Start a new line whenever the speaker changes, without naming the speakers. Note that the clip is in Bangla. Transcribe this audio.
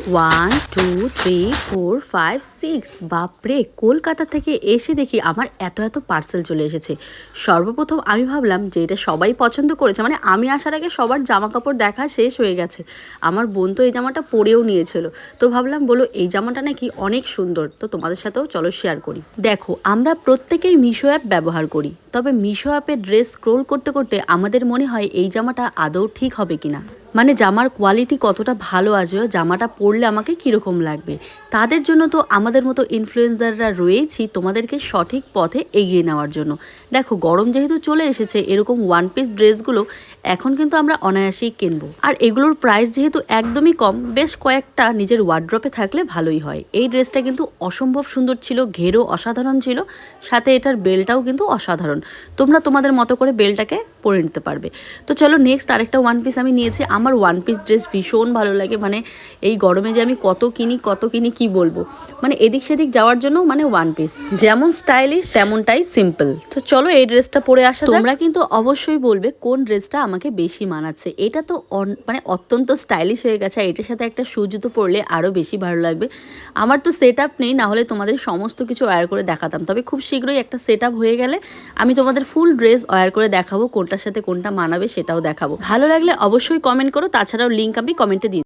1 2 3 4 5 6 বাপরে, কলকাতা থেকে এসে দেখি আমার এত এত পার্সেল চলে এসেছে। সর্বপ্রথম আমি ভাবলাম যে এটা সবাই পছন্দ করেছে, মানে আমি আসার আগে সবার জামা কাপড় দেখা শেষ হয়ে গেছে। আমার বোন তো এই জামাটা পরেও নিয়েছিল, তো ভাবলাম বলো এই জামাটা নাকি অনেক সুন্দর, তো তোমাদের সাথেও চলো শেয়ার করি। দেখো, আমরা প্রত্যেকেই মিশো অ্যাপ ব্যবহার করি, তবে মিশো অ্যাপে ড্রেস স্ক্রোল করতে করতে আমাদের মনে হয় এই জামাটা আদৌ ঠিক হবে কিনা, মানে জামার কোয়ালিটি কতটা ভালো আছে, জামাটা পরলে আমাকে কীরকম লাগবে। তাদের জন্য তো আমাদের মতো ইনফ্লুয়েন্সাররা রয়েছি তোমাদেরকে সঠিক পথে এগিয়ে নেওয়ার জন্য। দেখো, গরম যেহেতু চলে এসেছে, এরকম ওয়ান পিস ড্রেসগুলো এখন কিন্তু আমরা অনায়াসেই কিনবো। আর এগুলোর প্রাইস যেহেতু একদমই কম, বেশ কয়েকটা নিজের ওয়ার্ড্রপে থাকলে ভালোই হয়। এই ড্রেসটা কিন্তু অসম্ভব সুন্দর ছিল, ঘেরও অসাধারণ ছিল, সাথে এটার বেলটাও কিন্তু অসাধারণ। তোমরা তোমাদের মতো করে বেলটাকে পরে নিতে পারবে। তো চলো নেক্সট আরেকটা ওয়ান পিস আমি নিয়েছি। আমার ওয়ান পিস ড্রেস ভীষণ ভালো লাগে, মানে এই গরমে যে আমি কত কিনি কি বলবো, মানে এদিক সেদিক যাওয়ার জন্য মানে ওয়ান পিস যেমন স্টাইলিশ তেমনটাই সিম্পল। তো চলো এই ড্রেসটা পরে আসা যাক। তোমরা কিন্তু অবশ্যই বলবে কোন ড্রেসটা আমাকে বেশি মানাচ্ছে। এটা তো মানে অত্যন্ত স্টাইলিশ হয়ে গেছে, এটার সাথে একটা শু জুতো পরলে আরও বেশি ভালো লাগবে। আমার তো সেট আপ নেই, না হলে তোমাদের সমস্ত কিছু ওয়্যার করে দেখাতাম, তবে খুব শীঘ্রই একটা সেট আপ হয়ে গেলে আমি তোমাদের ফুল ড্রেস ওয়্যার করে দেখাবো, কোনটার সাথে কোনটা মানাবে সেটাও দেখাবো। ভালো লাগলে অবশ্যই কমেন্ট করো, তাছাড়াও লিঙ্ক আমি কমেন্টে দিই।